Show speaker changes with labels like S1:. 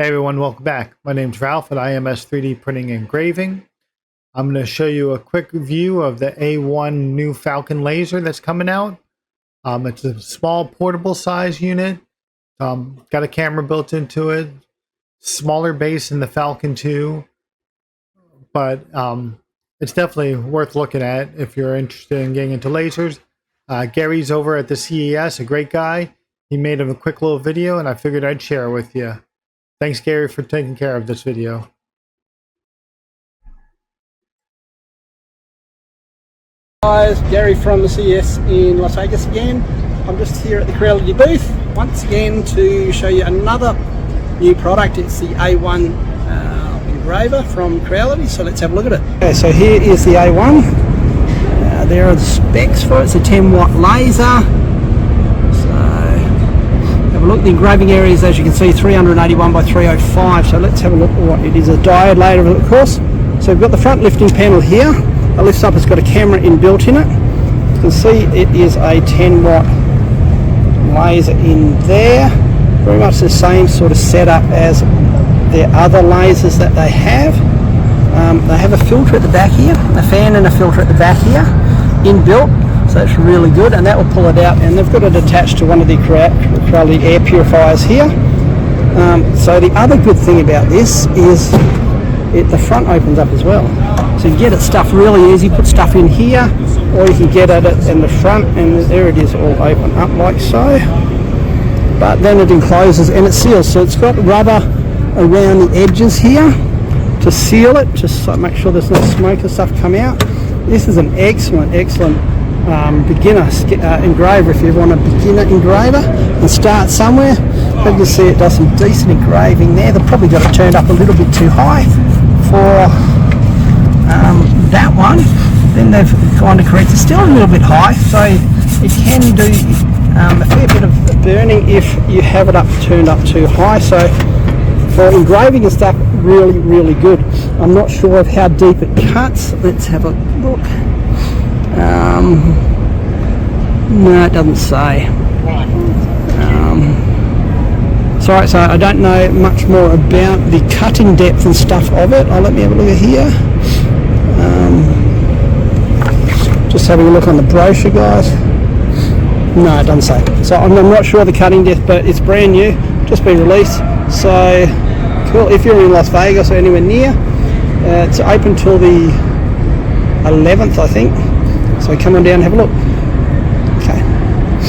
S1: Hey everyone, welcome back. My name's Ralph at IMS 3D Printing and Engraving. I'm going to show you a quick view of the A1 new Falcon laser that's coming out. It's a small portable size unit. Got a camera built into it. Smaller base than the Falcon 2. But it's definitely worth looking at if you're interested in getting into lasers. Gary's over at the CES, a great guy. He made a quick little video and I figured I'd share it with you. Thanks, Gary, for taking care of this video.
S2: Guys, Gary from the CES in Las Vegas again. I'm just here at the Creality booth once again to show you another new product. It's the A1 engraver from Creality, so let's have a look at it. Okay, so here is the A1. There are the specs for it. It's a 10-watt laser. Have a look. The engraving area is, as you can see, 381 by 305. So let's have a look at what it is. A diode later, of course. So we've got the front lifting panel here. It lifts up. It's got a camera inbuilt in it. You can see it is a 10-watt laser in there. Very much the same sort of setup as their other lasers that they have. They have a filter at the back here, a fan and a filter at the back here, inbuilt. So that's really good, and that will pull it out, and they've got it attached to one of the Creality air purifiers here. So the other good thing about this is the front opens up as well. So you get it stuff really easy, put stuff in here, or you can get at it in the front, and there it is, all open up like so. But then it encloses and it seals, so it's got rubber around the edges here to seal it, just so make sure there's no smoke and stuff come out. This is an excellent beginner engraver if you want a beginner engraver and start somewhere. As you can see, it does some decent engraving there. They've probably got it turned up a little bit too high for that one. Then they've kind of corrected it, still a little bit high, so it can do a fair bit of burning if you have it turned up too high. So for engraving and stuff, really good. I'm not sure of how deep it cuts. Let's have a look. No, it doesn't say. Sorry, so I don't know much more about the cutting depth and stuff of it. Let me have a look at here. Just having a look on the brochure, guys. No, it doesn't say. So I'm not sure of the cutting depth, but it's brand new, just been released. So cool. If you're in Las Vegas or anywhere near, it's open till the 11th, I think. So come on down and have a look.